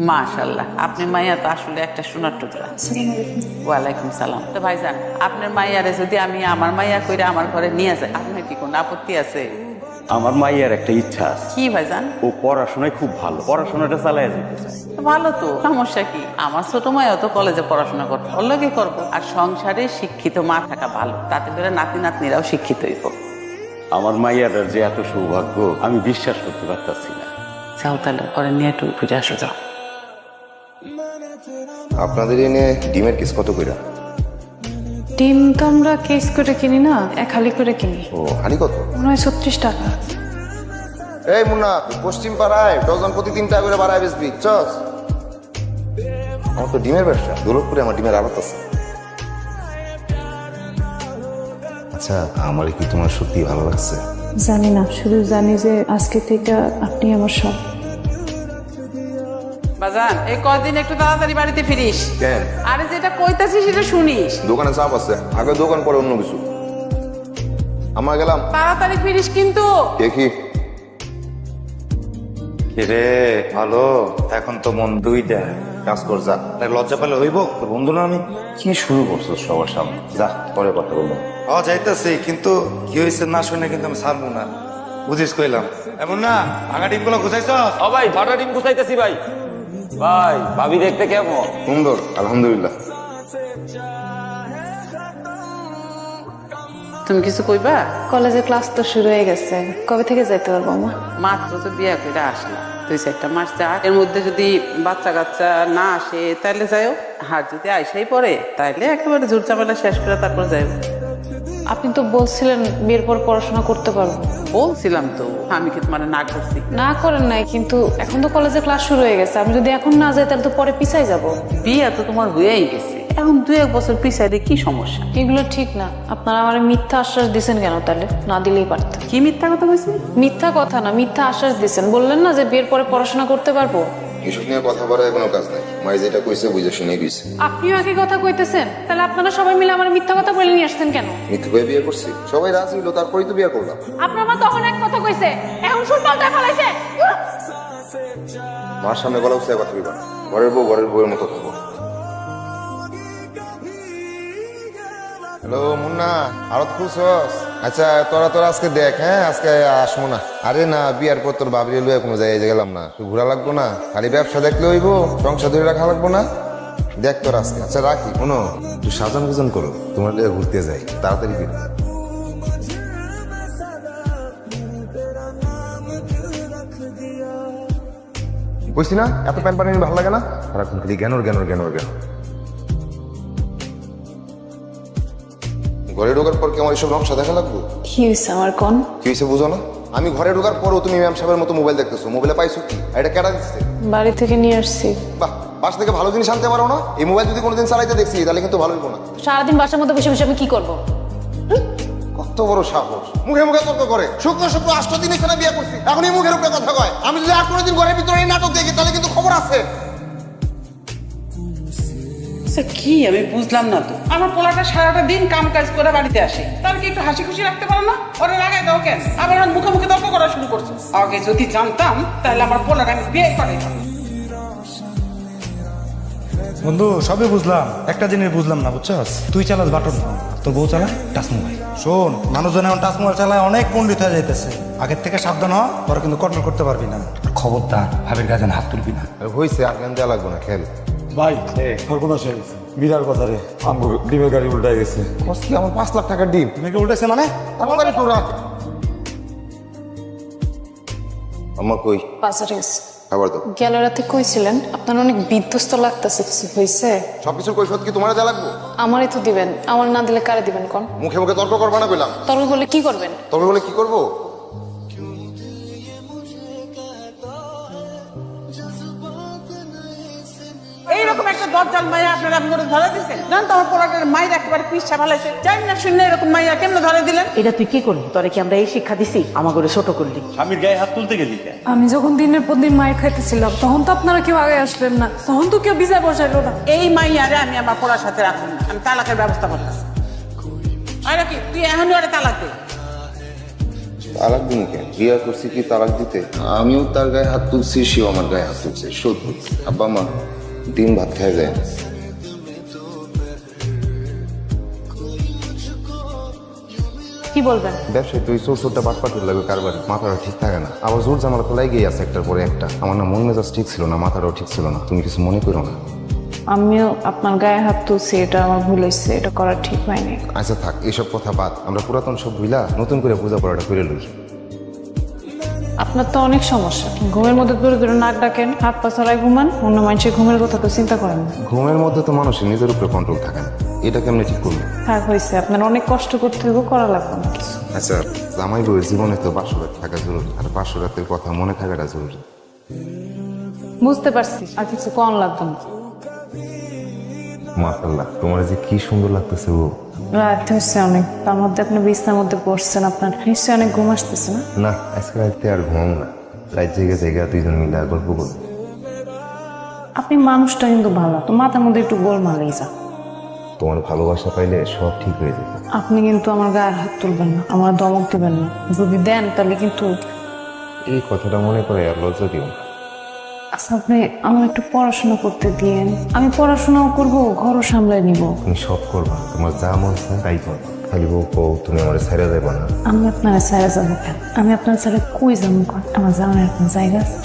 মাশাআল্লাহ, আপনার মাইয়া তো আসলে একটা সোনার টুকরা। ওয়ালাইকুম সালাম। তো ভাইজান, আপনার মাইয়ারে যদি আমি আমার মাইয়া কইরা আমার ঘরে নিয়ে যাই, আপনার কি কোনো আপত্তি আছে? আমার মাইয়ার একটা ইচ্ছা আছে, কি ভাইজান? ও পড়াশোনায় খুব ভালো, পড়াশোনাটা চালায় যেতে চায়। তো ভালো তো, সমস্যা কি? আমার ছোট মাইয়া তো কলেজে পড়াশোনা করতে, ওর লগে করবো। আর সংসারে শিক্ষিত মা থাকা ভালো, তাতে করে নাতি নাতনিরাও শিক্ষিত হইব। আমার মাইয়ার যে এত সৌভাগ্য আমি বিশ্বাস করতে পারতাছি না। যাও তাহলে, ওরে নিয়ে একটু ঘুরে আসো, যাও। আপনাদের এনে ডিমের কেস কত কইরা? ডিম তো আমরা কেস করে কিনি না, এক হালি করে কিনি। ও হানি কত? মনে হয় 36 টাকা। এই মুন্না, পশ্চিম পাড়ায় ডজন প্রতি 3 টাকা করে বাড়ায় বেচবি, চস। আমার তো ডিমের ব্যবসা, দৌলতপুরে আমার ডিমের আড়ত আছে। আচ্ছা, আমার কি তোমার সত্যি ভালো লাগছে? জানি না, শুধু জানি যে আজকে থেকে আপনি আমার সব। বাজান, এই কদিন একটু তাড়াতাড়ি বাড়িতে ফিরিস। কেন? আরে যেটা কইতাছি সেটা শুনিস। দোকানে চাপ আছে, আগে দোকান পরে অন্য কিছু। আমার গেলাম। তাড়াতাড়ি ফিরিস কিন্তু। দেখি রে ভালো, এখন তো মন দুইটা কাজ কর, যা লজ্জা পেলে হইব, তোর বন্ধু না আমি। কি শুরু করছো সবার সামনে? যা পরে কথা বলবো। যাইতেছি, কিন্তু কি হয়েছে না শুনে কিন্তু আমি ছাড়বো না, বুঝিস কইলাম। এমন না ভাঙা ডিম গুলো গুছাইছ? ও ভাই, ফাটা ডিম গুছাইতেছি ভাই। ভাই, ভাবি দেখতে কেমন? সুন্দর, আলহামদুলিল্লাহ। তুমি কিছু কইবা? কলেজে ক্লাস তো শুরু হয়ে গেছে, কবে থেকে যাইতে পারবো মা? মাত্র তো বিয়া করে আসলা, 2-4 মাস যাক, এর মধ্যে যদি বাচ্চা কাচ্চা না আসে তাহলে যাইও। আর যদি আইসাই পড়ে তাইলে একেবারে ঝুট ঝামেলা শেষ করে তারপর যাইও। আপনি তো বলছিলেন বিয়ের পর পড়াশোনা করতে পারবো। বলছিলাম তো, আমি কি তোমার না করছি? না করেন নাই, কিন্তু এখন তো কলেজে ক্লাস শুরু হয়ে গেছে, আমি যদি এখন না যাই তাহলে তো পরে পিছাই যাব। বিয়া তো তোমার হয়েই গেছে, এখন 2-1 বছর পিছাইলে কি সমস্যা? এগুলো ঠিক না। আপনারা আমার মিথ্যা আশ্বাস দিচ্ছেন কেন? তাহলে না দিলেই পারতেন। কি মিথ্যা কথা বলছি? মিথ্যা কথা না, মিথ্যা আশ্বাস দিচ্ছেন। বললেন না যে বিয়ের পরে পড়াশোনা করতে পারবো। এসব নিয়ে কথা বলার কোনো কাজ নাই। মাই যেটা কইছে বুঝে শুনে কইছে। আপনিও একই কথা কইতেছেন, তাহলে আপনারা সবাই মিলে আমার মিথ্যা কথা বলে নিয়ে আসছেন কেন? মিথ্যে করে বিয়ে করছি, সবাই রাজি হইলো, তারপরেই তো বিয়ে করলাম। আপনার মা তখন এক কথা কইছে, এখন সুর পাল্টা ফলাইছে। মার সামনে গলা উৎসাহ কথা কইবা না। ঘরের বউ ঘরের বউয়ের মতো থাকবো। হ্যালো মুন্না, আরত খুশস? আচ্ছা তোরা আজকে দেখ, হ্যাঁ আজকে আসবো না। আরে না, বিয়ার পর তোর বাবরি লুয়ে কোনো জায়গায় গেলাম না, তুই ঘোরা লাগবো না, খালি ব্যবসা দেখলে হইব, সংসার ধরে রাখা লাগবো না। দেখ তোর আজকে। আচ্ছা রাখি, শোনো তুই সাজান গুজন করো, তোমার লিয়ে ঘুরতে যাই, তাড়াতাড়ি ফিরে। বুঝছি না, এত প্যান্ট পানি ভালো লাগে না, সারাক্ষণ খালি জ্ঞানর জ্ঞানর জ্ঞানর জ্ঞান। ঘরে ঢোকার পর কি আমার এসব নকশা দেখা লাগবে? কি হয়েছে আমার কোন? কি হয়েছে বুঝো না? আমি ঘরে ঢোকার পরও তুমি ম্যাম সাহেবের মতো মোবাইল দেখতেছো, মোবাইলে পাইছো কি? আর এটা কেটা দিচ্ছে? বাড়ি থেকে নিয়ে আসছি। বাহ, বাসা থেকে ভালো জিনিস আনতে পারো না? এই মোবাইল যদি কোনোদিন চালাইতে দেখছি তাহলে কিন্তু ভালো হইব না। সারাদিন বাসার মধ্যে বসে বসে আমি কি করবো? কত বড় সাহস, মুখে মুখে তর্ক করে। শুক্র শুক্র 8 দিন এখানে বিয়ে করছি, এখন এই মুখের উপরে কথা কয়। আমি যদি আর কোনোদিন ঘরের ভিতরে এই নাটক দেখি তাহলে কিন্তু খবর আছে। কি আমি বুঝলাম না তো, আমার পোলাটা সারাটা দিন কাম কাজ করে বাড়িতে আসে, তার কি একটু হাসি খুশি রাখতে পারো না? ওরা লাগাই দাও কেন? আবার মুখে মুখে তর্ক করা শুরু করছো। আগে যদি জানতাম তাহলে আমার পোলাটা আমি বিয়ে করাইতাম। বন্ধু সবই বুঝলাম, একটা জিনিস বুঝলাম না, বুঝছস? তুই চালাস বাটন ফোন, তোর বউ চালায় টাচ মোবাইল। শোন, মানুষজন এখন টাচ মোবাইল চালায় অনেক পণ্ডিত হয়ে যাইতেছে। আগের থেকে সাবধান হ, তোরা কিন্তু কন্ট্রোল করতে পারবি না। খবরদার ভাবির কাজে হাত তুলবি না। হয়েছে, আর জ্ঞান দেওয়া লাগবে না, খেল। ভাই সর্বনাশ হয়ে গেছে, বিরার কথা রে, আমার ডিমের গাড়ি উল্টায় গেছে। কি আমার 5 লাখ টাকার ডিম মেয়েকে উল্টাইছে মানে? তাড়াতাড়ি তো রাখ। আমার কই বাজারে গেছে। খাবার দাও। গেল রাতে কইছিলেন আপনার অনেক বিধ্বস্ত লাগতেছে, কিছু হয়েছে? সবকিছুর কৈফিয়ত কি তোমার যা লাগবো? আমারই তো দিবেন, আমার না দিলে কারে দিবেন কোন? মুখে মুখে তর্ক করবা না কইলাম। তর্ক করলে কি করবেন? তবে বলে কি করবো? এইরকম একটা দজ্জাল মাইয়া আপনারা আমি করে ধরে দিচ্ছেন? জান তো আমার পোলাটার মায়ের একেবারে পিচ্ছা ভালাইছে, জানি না শুনলে এরকম মাইয়া কেমনে ধরে দিলেন? এটা তুই কি করলি? তোরে কি আমরা এই শিক্ষা দিছি? আমার করে ছোট করলি? স্বামীর গায়ে হাত তুলতে গেলি কেন? আমি যখন দিনের পর দিন মায়ের খাইতেছিলাম তখন তো আপনারা কেউ আগে আসলেন না, তখন তো কেউ বিচার বসাইলো না। এই মাইয়ারে আমি আমার পোলার সাথে রাখুন না, আমি তালাকের ব্যবস্থা করতেছি। আর কি তুই এখনই ওরে তালাক দে। তালাক দিন কেন? বিয়া করছি কি তালাক দিতে? আমিও তার গায়ে হাত তুলছি, সেও আমার গায়ে হাত তুলছে। সত্যি আব্বা মা দিন ভাত খায় যায় না। কি বলবেন? ব্যবসায় তুই চোরটা বাটপাটের লাগে কারবার, মাথাটা ঠিক থাকে না। আবার জোর জামালা তো লাগেই আছে একটার পরে একটা। আমার না মন মেজাজ ঠিক ছিল না, মাথাটাও ঠিক ছিল না। তুমি কিছু মনে করো না। আমিও আপনার গায়ে হাত তুলছি, এটা আমার ভুল হয়েছে, এটা করা ঠিক হয়নি। আচ্ছা থাক, এসব কথা বাদ। আমরা পুরাতন সব ভুলা নতুন করে বোঝাপড়াটা করে লই। আপনার তো অনেক সমস্যা, ঘুমের মধ্যে দূরে দূরে নাক ডাকেন, হাত পা ছড়ায় ঘুমান, অন্য মানুষের ঘুমের কথা তো চিন্তা করেন না। ঘুমের মধ্যে তো মানুষের নিজের উপরে কন্ট্রোল থাকে না, এটা কেমনে ঠিক করবো? থাক হয়েছে, আপনার অনেক কষ্ট করতে হইব, করা লাগবে না কিছু। আচ্ছা, জামাই বউয়ের জীবনে তো 500 রাত থাকা জরুরি, আর 500 রাতের কথা মনে থাকাটা জরুরি। বুঝতে পারছি, আর কিছু কম লাগবে না। মাশাআল্লাহ, তোমার যে কি সুন্দর লাগতেছে ও। রাত হচ্ছে অনেক, তার মধ্যে আপনি বিছনার মধ্যে পড়ছেন, আপনার নিশ্চয়ই অনেক ঘুম আসতেছে না? না, আজকে রাতে আর ঘুমাম না। রাত জেগে জেগে দুইজন মিলে গল্প করবো। আপনি মানুষটা কিন্তু ভালো, তো মাথার মধ্যে একটু গোলমালেই যা। তোমার ভালোবাসা পাইলে সব ঠিক হয়ে যাবে। আপনি কিন্তু আমার গায়ে হাত তুলবেন না, আমার ধমক দেবেন না। যদি দেন তাহলে কিন্তু। এই কথাটা মনে করে আর লজ্জা দিও না। আচ্ছা, আপনি আমার একটু পড়াশোনা করতে দিয়েন, আমি পড়াশোনাও করবো, ঘরও সামলাই নিব। তুমি সব করবা, তোমার যা মন চায় তাই করবা। খালি বউ কও তুমি আমার ছেড়ে দেবা না। আমি আপনার ছেড়ে যাবো কেন? আমি আপনার ছেড়ে কই যাবো? আমার যাওয়ার এখন জায়গা আছে?